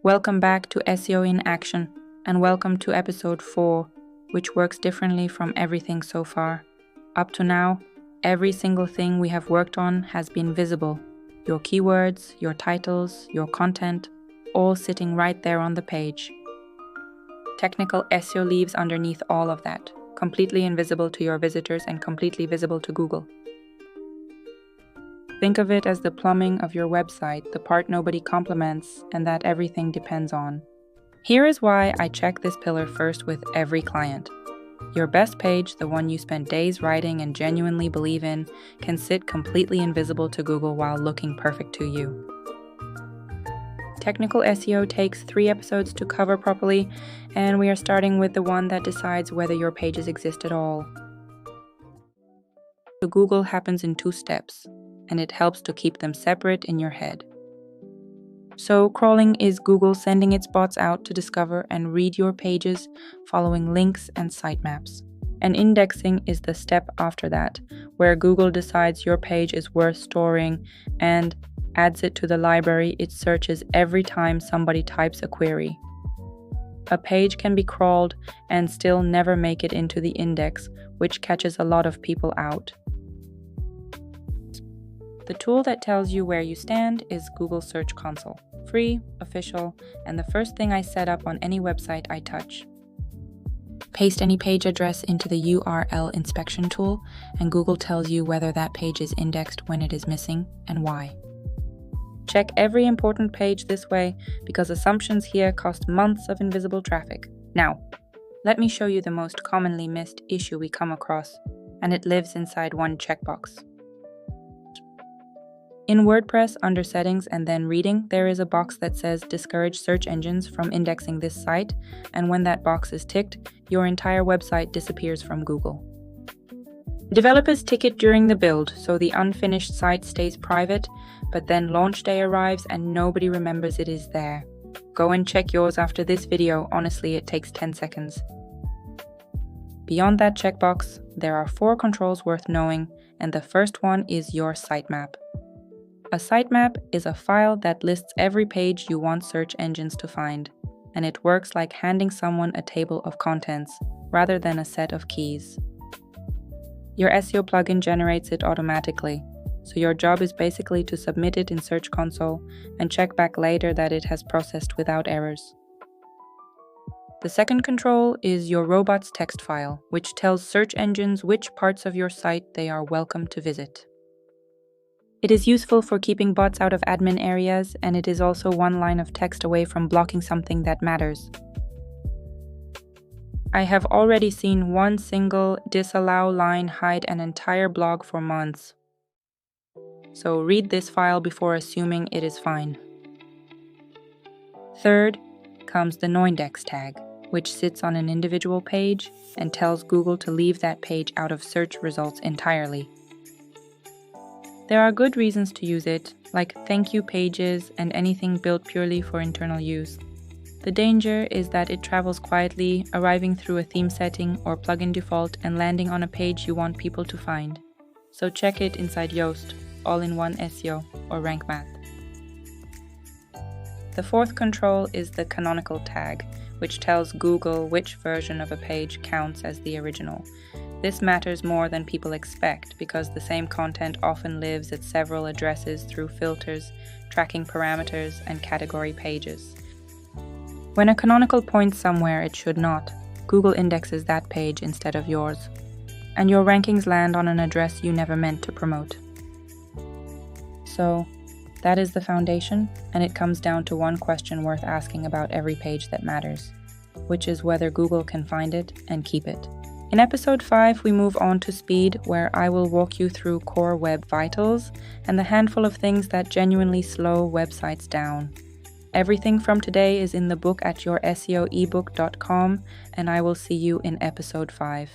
Welcome back to SEO in Action, and welcome to episode 4, which works differently from everything so far. Up to now, every single thing we have worked on has been visible. Your keywords, your titles, your content, all sitting right there on the page. Technical SEO lives underneath all of that, completely invisible to your visitors and completely visible to Google. Think of it as the plumbing of your website, the part nobody compliments and that everything depends on. Here is why I check this pillar first with every client. Your best page, the one you spent days writing and genuinely believe in, can sit completely invisible to Google while looking perfect to you. Technical SEO takes 3 episodes to cover properly, and we are starting with the one that decides whether your pages exist at all. So Google happens in 2 steps, and it helps to keep them separate in your head. So crawling is Google sending its bots out to discover and read your pages following links and sitemaps. And indexing is the step after that, where Google decides your page is worth storing and adds it to the library it searches every time somebody types a query. A page can be crawled and still never make it into the index, which catches a lot of people out. The tool that tells you where you stand is Google Search Console. Free, official, and the first thing I set up on any website I touch. Paste any page address into the URL inspection tool, and Google tells you whether that page is indexed when it is missing and why. Check every important page this way because assumptions here cost months of invisible traffic. Now, let me show you the most commonly missed issue we come across, and it lives inside one checkbox. In WordPress, under Settings and then Reading, there is a box that says Discourage search engines from indexing this site, and when that box is ticked, your entire website disappears from Google. Developers tick it during the build, so the unfinished site stays private, but then launch day arrives and nobody remembers it is there. Go and check yours after this video, honestly it takes 10 seconds. Beyond that checkbox, there are 4 controls worth knowing, and the first one is your sitemap. A sitemap is a file that lists every page you want search engines to find, and it works like handing someone a table of contents, rather than a set of keys. Your SEO plugin generates it automatically, so your job is basically to submit it in Search Console and check back later that it has processed without errors. The second control is your robots.txt file, which tells search engines which parts of your site they are welcome to visit. It is useful for keeping bots out of admin areas, and it is also one line of text away from blocking something that matters. I have already seen one single disallow line hide an entire blog for months. So read this file before assuming it is fine. Third comes the Noindex tag, which sits on an individual page and tells Google to leave that page out of search results entirely. There are good reasons to use it, like thank you pages and anything built purely for internal use. The danger is that it travels quietly, arriving through a theme setting or plugin default and landing on a page you want people to find. So check it inside Yoast, All-in-One SEO, or Rank Math. The fourth control is the Canonical tag, which tells Google which version of a page counts as the original. This matters more than people expect because the same content often lives at several addresses through filters, tracking parameters, and category pages. When a canonical points somewhere it should not, Google indexes that page instead of yours, and your rankings land on an address you never meant to promote. So, that is the foundation, and it comes down to one question worth asking about every page that matters, which is whether Google can find it and keep it. In episode 5, we move on to speed, where I will walk you through core web vitals and the handful of things that genuinely slow websites down. Everything from today is in the book at yourseoebook.com, and I will see you in episode 5.